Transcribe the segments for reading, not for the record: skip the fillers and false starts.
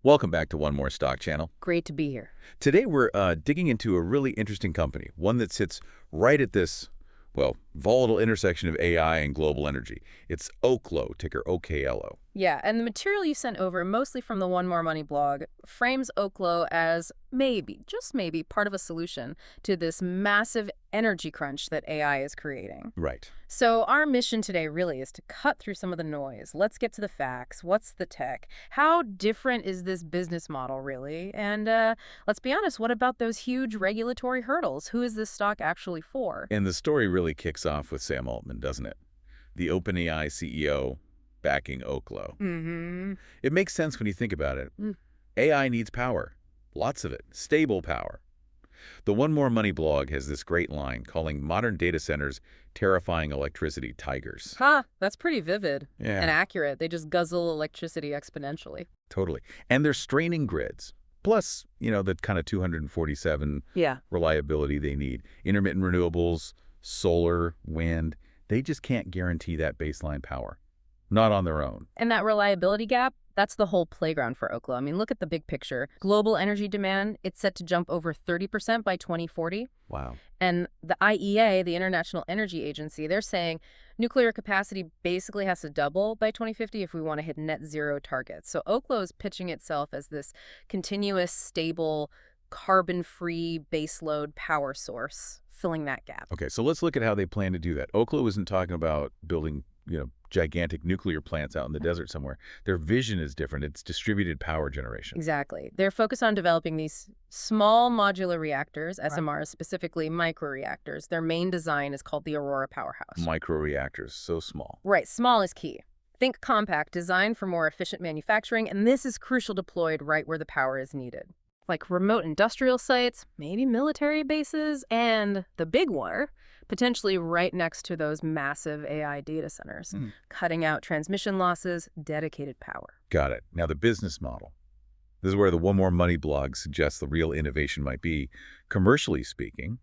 Welcome back to One More Stock channel. Great to be here. Today we're digging into a really interesting company, one that sits right at this, well, volatile intersection of AI and global energy. It's Oklo, ticker OKLO. Yeah, and the material you sent over, mostly from the One More Money blog, frames Oklo as maybe, just maybe, part of a solution to this massive energy crunch that AI is creating. Right. So our mission today really is to cut through some of the noise. Let's get to the facts. What's the tech? How different is this business model, really? And let's be honest, what about those huge regulatory hurdles? Who is this stock actually for? And the story really kicks off with Sam Altman, doesn't it? The OpenAI CEO backing Oklo. Mm-hmm. It makes sense when you think about it. AI needs power. Lots of it. Stable power. The One More Money blog has this great line calling modern data centers terrifying electricity tigers. That's pretty vivid and accurate. They just guzzle electricity exponentially. Totally. And they're straining grids. Plus, the kind of 247 reliability they need. Intermittent renewables, solar, wind, they just can't guarantee that baseline power. Not on their own. And that reliability gap, that's the whole playground for Oklo. I mean, look at the big picture. Global energy demand, it's set to jump over 30% by 2040. Wow. And the IEA, the International Energy Agency, they're saying nuclear capacity basically has to double by 2050 if we want to hit net zero targets. So Oklo is pitching itself as this continuous, stable, carbon-free baseload power source, filling that gap. Okay, so let's look at how they plan to do that. Oklo isn't talking about building, gigantic nuclear plants out in the desert somewhere. Their vision is different. It's distributed power generation. Exactly. They're focused on developing these small modular reactors, SMRs, specifically micro-reactors. Their main design is called the Aurora powerhouse. Micro-reactors, so small. Right, small is key. Think compact, designed for more efficient manufacturing, and this is crucial deployed right where the power is needed. Like remote industrial sites, maybe military bases, and the big one, potentially right next to those massive AI data centers, cutting out transmission losses, dedicated power. Got it. Now the business model. This is where the One More Money blog suggests the real innovation might be. Commercially speaking,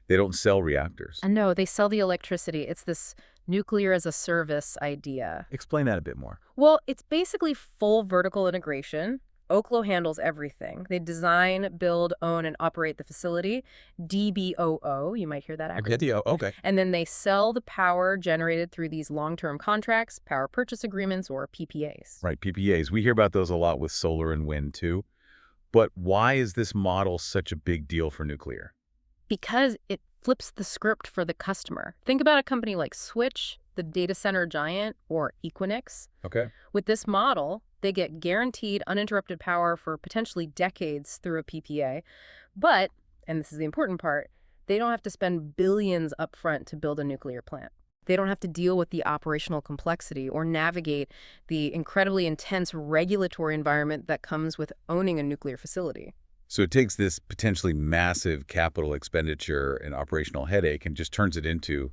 they don't sell reactors. And no, they sell the electricity. It's this nuclear as a service idea. Explain that a bit more. Well, it's basically full vertical integration. Oklo handles everything. They design, build, own, and operate the facility. DBOO, you might hear that acronym. Okay. And then they sell the power generated through these long-term contracts, power purchase agreements, or PPAs. Right, PPAs. We hear about those a lot with solar and wind, too. But why is this model such a big deal for nuclear? Because it flips the script for the customer. Think about a company like Switch, the data center giant, or Equinix. Okay. With this model, they get guaranteed uninterrupted power for potentially decades through a PPA. But, and this is the important part, they don't have to spend billions upfront to build a nuclear plant. They don't have to deal with the operational complexity or navigate the incredibly intense regulatory environment that comes with owning a nuclear facility. So it takes this potentially massive capital expenditure and operational headache and just turns it into,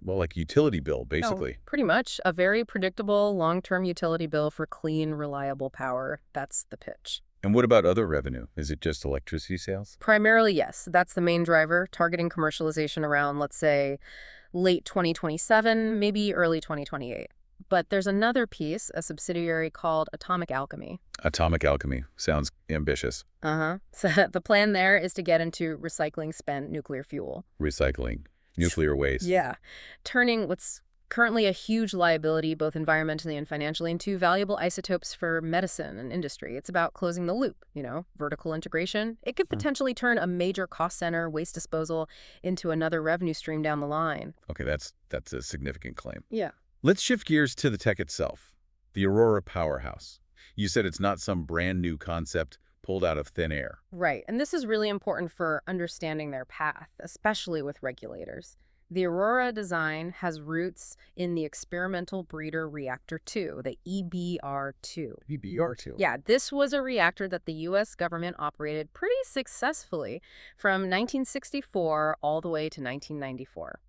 well, like a utility bill, basically. No, pretty much. A very predictable long-term utility bill for clean, reliable power. That's the pitch. And what about other revenue? Is it just electricity sales? Primarily, yes. That's the main driver, targeting commercialization around, let's say, late 2027, maybe early 2028. But there's another piece, a subsidiary called Atomic Alchemy. Atomic Alchemy. Sounds ambitious. So the plan there is to get into recycling spent nuclear fuel. Recycling. Nuclear waste. Yeah. Turning what's currently a huge liability, both environmentally and financially, into valuable isotopes for medicine and industry. It's about closing the loop, vertical integration. It could potentially turn a major cost center, waste disposal, into another revenue stream down the line. Okay, that's a significant claim. Yeah. Let's shift gears to the tech itself, the Aurora powerhouse. You said it's not some brand new concept pulled out of thin air. Right, and this is really important for understanding their path, especially with regulators. The Aurora design has roots in the Experimental Breeder Reactor 2, the EBR-2. EBR-2? Yeah, this was a reactor that the U.S. government operated pretty successfully from 1964 all the way to 1994.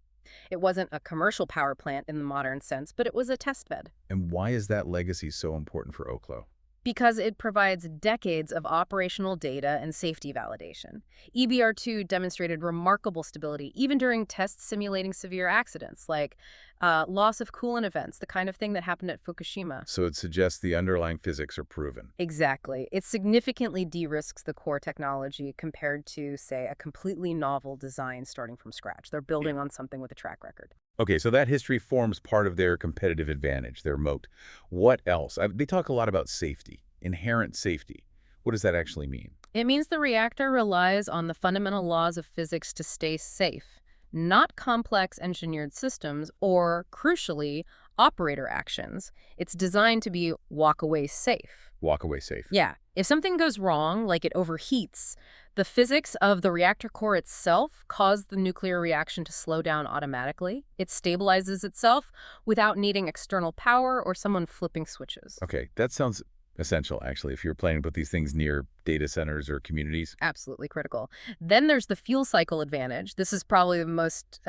It wasn't a commercial power plant in the modern sense, but it was a testbed. And why is that legacy so important for Oklo? Because it provides decades of operational data and safety validation. EBR-2 demonstrated remarkable stability even during tests simulating severe accidents like Loss of coolant events, the kind of thing that happened at Fukushima. So it suggests the underlying physics are proven. Exactly. It significantly de-risks the core technology compared to, say, a completely novel design starting from scratch. They're building on something with a track record. Okay, so that history forms part of their competitive advantage, their moat. What else? They talk a lot about safety, inherent safety. What does that actually mean? It means the reactor relies on the fundamental laws of physics to stay safe, not complex engineered systems or, crucially, operator actions. It's designed to be walk-away safe. Walk-away safe. Yeah. If something goes wrong, like it overheats, the physics of the reactor core itself cause the nuclear reaction to slow down automatically. It stabilizes itself without needing external power or someone flipping switches. Okay, that sounds essential, actually, if you're planning to put these things near data centers or communities. Absolutely critical. Then there's the fuel cycle advantage. This is probably the most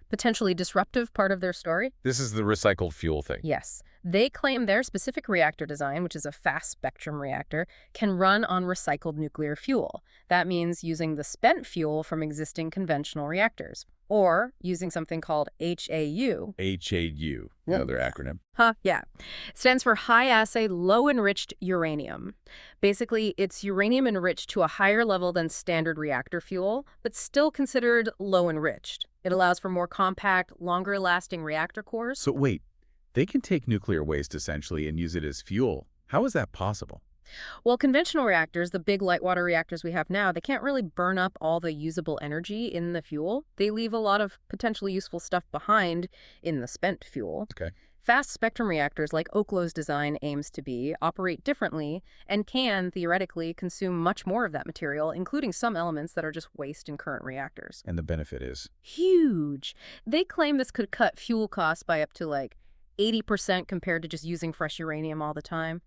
potentially disruptive part of their story. This is the recycled fuel thing. Yes. They claim their specific reactor design, which is a fast-spectrum reactor, can run on recycled nuclear fuel. That means using the spent fuel from existing conventional reactors, or using something called HAU. HAU, another acronym. Yeah. It stands for high-assay, low-enriched uranium. Basically, it's uranium enriched to a higher level than standard reactor fuel, but still considered low-enriched. It allows for more compact, longer-lasting reactor cores. So wait, they can take nuclear waste, essentially, and use it as fuel. How is that possible? Well, conventional reactors, the big light water reactors we have now, they can't really burn up all the usable energy in the fuel. They leave a lot of potentially useful stuff behind in the spent fuel. Okay. Fast spectrum reactors, like Oklo's design aims to be, operate differently and can, theoretically, consume much more of that material, including some elements that are just waste in current reactors. And the benefit is? Huge. They claim this could cut fuel costs by up to, 80% compared to just using fresh uranium all the time.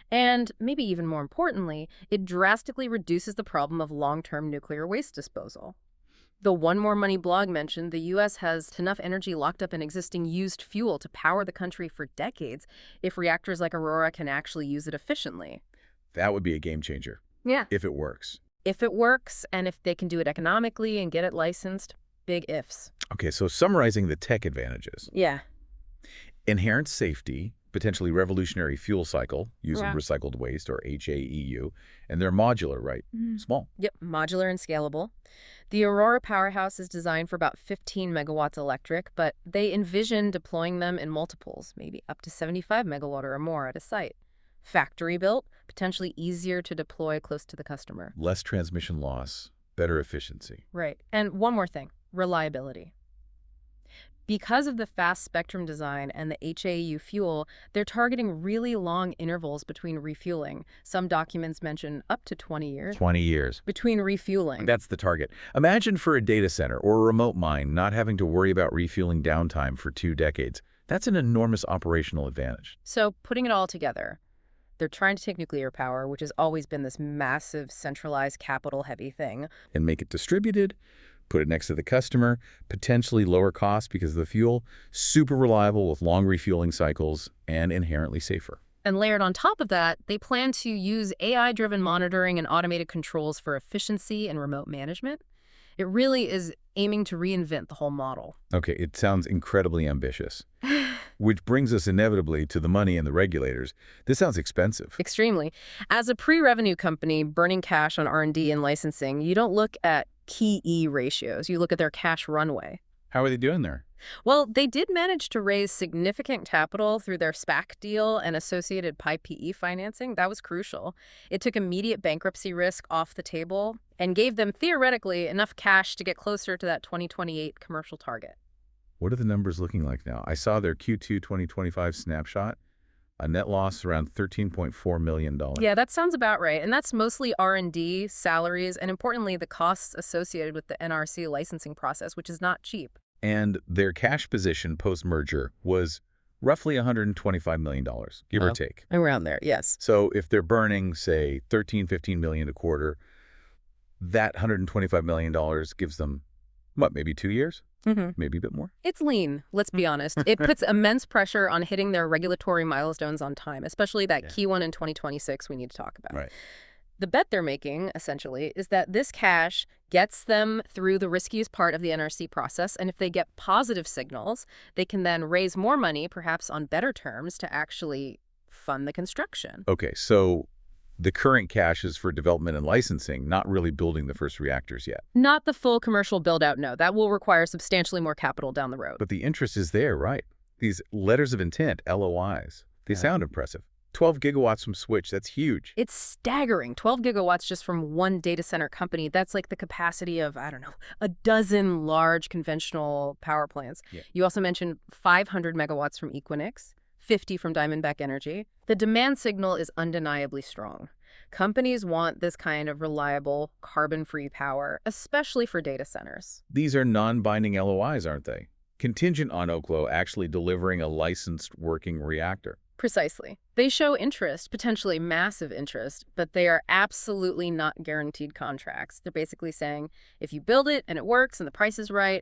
And maybe even more importantly, it drastically reduces the problem of long-term nuclear waste disposal. The One More Money blog mentioned the U.S. has enough energy locked up in existing used fuel to power the country for decades if reactors like Aurora can actually use it efficiently. That would be a game changer. Yeah. If it works. If it works, and if they can do it economically and get it licensed, big ifs. Okay, so summarizing the tech advantages. Yeah. Inherent safety, potentially revolutionary fuel cycle using recycled waste, or HAEU, and they're modular, right? Small. Yep, modular and scalable. The Aurora powerhouse is designed for about 15 megawatts electric, but they envision deploying them in multiples, maybe up to 75 megawatt or more at a site. Factory built, potentially easier to deploy close to the customer. Less transmission loss, better efficiency. Right. And one more thing, reliability. Because of the fast spectrum design and the HAU fuel, they're targeting really long intervals between refueling. Some documents mention up to 20 years. 20 years. Between refueling. That's the target. Imagine for a data center or a remote mine not having to worry about refueling downtime for 2 decades. That's an enormous operational advantage. So putting it all together, they're trying to take nuclear power, which has always been this massive, centralized, capital-heavy thing, and make it distributed, put it next to the customer, potentially lower cost because of the fuel, super reliable with long refueling cycles, and inherently safer. And layered on top of that, they plan to use AI-driven monitoring and automated controls for efficiency and remote management. It really is aiming to reinvent the whole model. Okay, it sounds incredibly ambitious. Which brings us inevitably to the money and the regulators. This sounds expensive. Extremely. As a pre-revenue company burning cash on R&D and licensing, you don't look at key E ratios. You look at their cash runway. How are they doing there? Well, they did manage to raise significant capital through their SPAC deal and associated PPE financing. That was crucial. It took immediate bankruptcy risk off the table and gave them, theoretically, enough cash to get closer to that 2028 commercial target. What are the numbers looking like now? I saw their Q2 2025 snapshot. A net loss around $13.4 million. Yeah, that sounds about right. And that's mostly R&D, salaries, and importantly, the costs associated with the NRC licensing process, which is not cheap. And their cash position post-merger was roughly $125 million, give or take. Around there, yes. So if they're burning, say, $15 million a quarter, that $125 million gives them, what, maybe 2 years? Maybe a bit more. It's lean, let's be honest. It puts immense pressure on hitting their regulatory milestones on time, especially that key one in 2026 we need to talk about. Right. The bet they're making, essentially, is that this cash gets them through the riskiest part of the NRC process, and if they get positive signals, they can then raise more money, perhaps on better terms, to actually fund the construction. Okay, so the current cash is for development and licensing, not really building the first reactors yet. Not the full commercial build-out, no. That will require substantially more capital down the road. But the interest is there, right? These letters of intent, LOIs, they sound impressive. 12 gigawatts from Switch, that's huge. It's staggering. 12 gigawatts just from one data center company. That's like the capacity of, I don't know, a dozen large conventional power plants. Yeah. You also mentioned 500 megawatts from Equinix, 50 from Diamondback Energy. The demand signal is undeniably strong. Companies want this kind of reliable, carbon-free power, especially for data centers. These are non-binding LOIs, aren't they? Contingent on Oklo actually delivering a licensed working reactor. Precisely. They show interest, potentially massive interest, but they are absolutely not guaranteed contracts. They're basically saying, if you build it and it works and the price is right,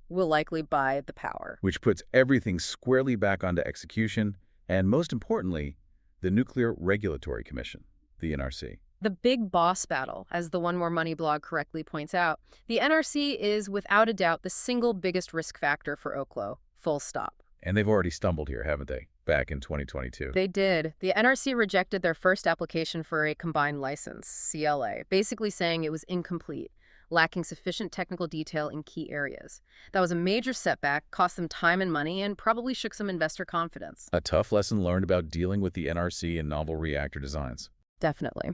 we'll likely buy the power. Which puts everything squarely back onto execution, and most importantly, the Nuclear Regulatory Commission, the NRC. The big boss battle, as the One More Money blog correctly points out. The NRC is, without a doubt, the single biggest risk factor for Oklo, full stop. And they've already stumbled here, haven't they? Back in 2022. They did. The NRC rejected their first application for a combined license, CLA, basically saying it was incomplete, lacking sufficient technical detail in key areas. That was a major setback, cost them time and money, and probably shook some investor confidence. A tough lesson learned about dealing with the NRC and novel reactor designs. Definitely.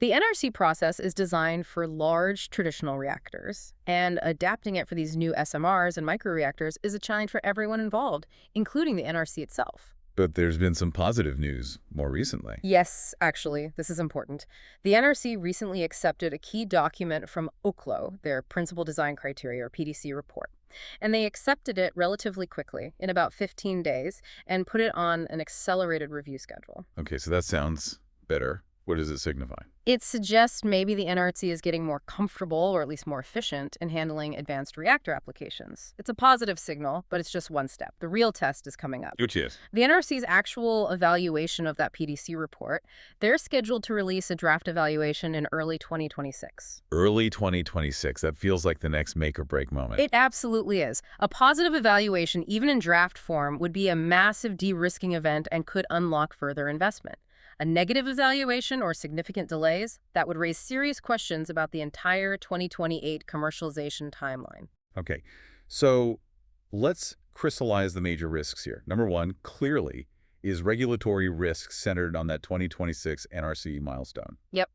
The NRC process is designed for large traditional reactors, and adapting it for these new SMRs and micro-reactors is a challenge for everyone involved, including the NRC itself. But there's been some positive news more recently. Yes, actually, this is important. The NRC recently accepted a key document from Oklo, their Principal Design Criteria, or PDC report. And they accepted it relatively quickly, in about 15 days, and put it on an accelerated review schedule. Okay, so that sounds better. What does it signify? It suggests maybe the NRC is getting more comfortable, or at least more efficient, in handling advanced reactor applications. It's a positive signal, but it's just one step. The real test is coming up. Which is? The NRC's actual evaluation of that PDC report, they're scheduled to release a draft evaluation in early 2026. Early 2026. That feels like the next make or break moment. It absolutely is. A positive evaluation, even in draft form, would be a massive de-risking event and could unlock further investment. A negative evaluation or significant delays, that would raise serious questions about the entire 2028 commercialization timeline. Okay, so let's crystallize the major risks here. Number one, clearly, is regulatory risk centered on that 2026 NRC milestone. Yep.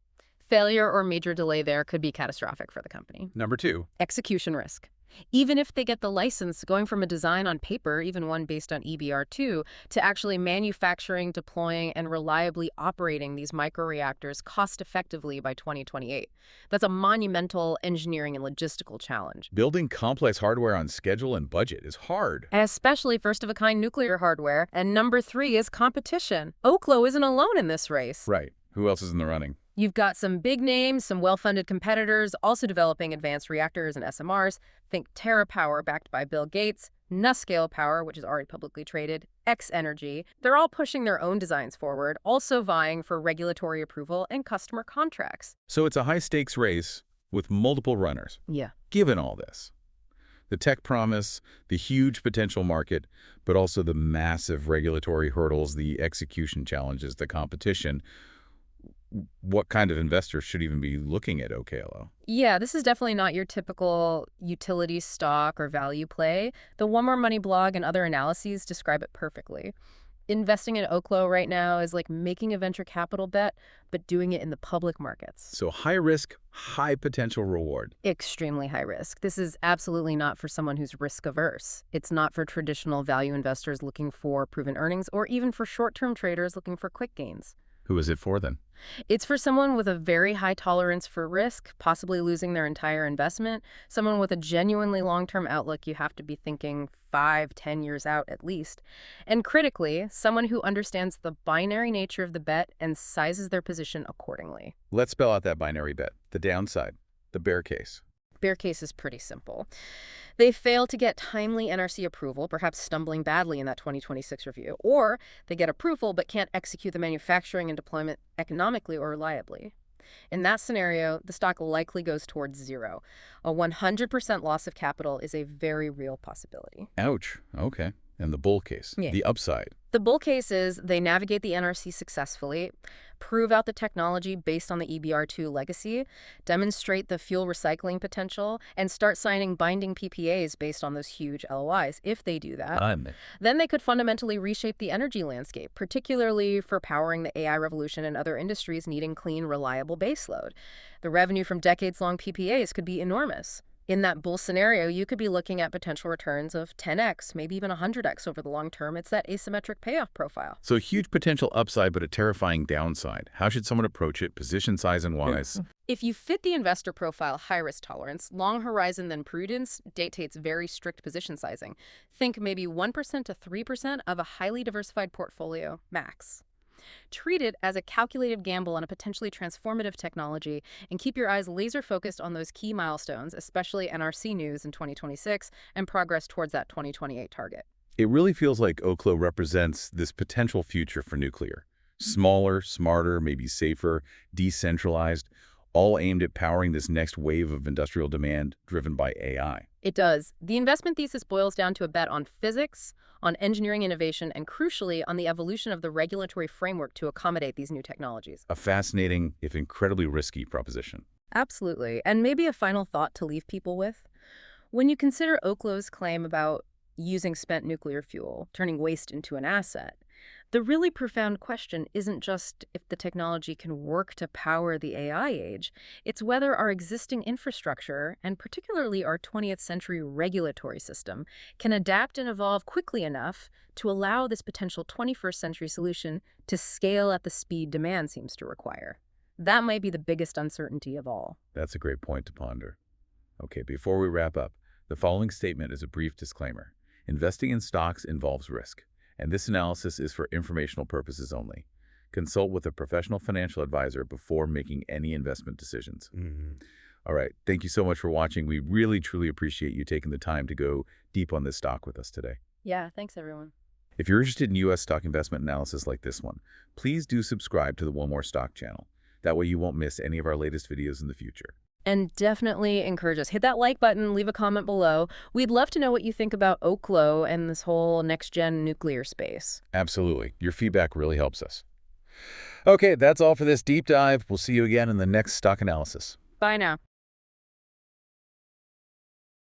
Failure or major delay there could be catastrophic for the company. Number two, execution risk. Even if they get the license, going from a design on paper, even one based on EBR2, to actually manufacturing, deploying, and reliably operating these micro-reactors cost-effectively by 2028. That's a monumental engineering and logistical challenge. Building complex hardware on schedule and budget is hard. Especially first-of-a-kind nuclear hardware. And number three is competition. Oklo isn't alone in this race. Right. Who else is in the running? You've got some big names, some well-funded competitors, also developing advanced reactors and SMRs. Think TerraPower, backed by Bill Gates, Nuscale Power, which is already publicly traded, X Energy. They're all pushing their own designs forward, also vying for regulatory approval and customer contracts. So it's a high-stakes race with multiple runners. Yeah. Given all this, the tech promise, the huge potential market, but also the massive regulatory hurdles, the execution challenges, the competition, what kind of investors should even be looking at Oklo? Yeah, this is definitely not your typical utility stock or value play. The One More Money blog and other analyses describe it perfectly. Investing in Oklo right now is like making a venture capital bet, but doing it in the public markets. So high risk, high potential reward. Extremely high risk. This is absolutely not for someone who's risk averse. It's not for traditional value investors looking for proven earnings, or even for short-term traders looking for quick gains. Who is it for then? It's for someone with a very high tolerance for risk, possibly losing their entire investment. Someone with a genuinely long-term outlook. You have to be thinking 5-10 years out at least. And critically, someone who understands the binary nature of the bet and sizes their position accordingly. Let's spell out that binary bet. The downside, the bear case. Bear case is pretty simple. They fail to get timely NRC approval, perhaps stumbling badly in that 2026 review, or they get approval but can't execute the manufacturing and deployment economically or reliably. In that scenario, the stock likely goes towards zero. A 100% loss of capital is a very real possibility. Ouch. Okay. And the bull case, the upside. The bull case is they navigate the NRC successfully, prove out the technology based on the EBR2 legacy, demonstrate the fuel recycling potential, and start signing binding PPAs based on those huge LOIs. If they do that, then they could fundamentally reshape the energy landscape, particularly for powering the AI revolution and other industries needing clean, reliable baseload. The revenue from decades-long PPAs could be enormous. In that bull scenario, you could be looking at potential returns of 10x, maybe even 100x over the long term. It's that asymmetric payoff profile. So huge potential upside, but a terrifying downside. How should someone approach it, position size and wise? If you fit the investor profile, high risk tolerance, long horizon, then prudence, dictates very strict position sizing. Think maybe 1% to 3% of a highly diversified portfolio, max. Treat it as a calculated gamble on a potentially transformative technology and keep your eyes laser focused on those key milestones, especially NRC news in 2026 and progress towards that 2028 target. It really feels like Oklo represents this potential future for nuclear. Smaller, smarter, maybe safer, decentralized, all aimed at powering this next wave of industrial demand driven by AI. It does. The investment thesis boils down to a bet on physics, on engineering innovation, and crucially, on the evolution of the regulatory framework to accommodate these new technologies. A fascinating, if incredibly risky, proposition. Absolutely. And maybe a final thought to leave people with. When you consider Oklo's claim about using spent nuclear fuel, turning waste into an asset, the really profound question isn't just if the technology can work to power the AI age, it's whether our existing infrastructure, and particularly our 20th century regulatory system, can adapt and evolve quickly enough to allow this potential 21st century solution to scale at the speed demand seems to require. That might be the biggest uncertainty of all. That's a great point to ponder. Okay, before we wrap up, the following statement is a brief disclaimer. Investing in stocks involves risk, and this analysis is for informational purposes only. Consult with a professional financial advisor before making any investment decisions. All right, thank you so much for watching. We really, truly appreciate you taking the time to go deep on this stock with us today. Yeah, thanks everyone. If you're interested in U.S. stock investment analysis like this one, please do subscribe to the OneMoreStock channel. That way you won't miss any of our latest videos in the future. And definitely encourage us. Hit that like button, leave a comment below. We'd love to know what you think about Oklo and this whole next-gen nuclear space. Absolutely. Your feedback really helps us. Okay, that's all for this deep dive. We'll see you again in the next stock analysis. Bye now.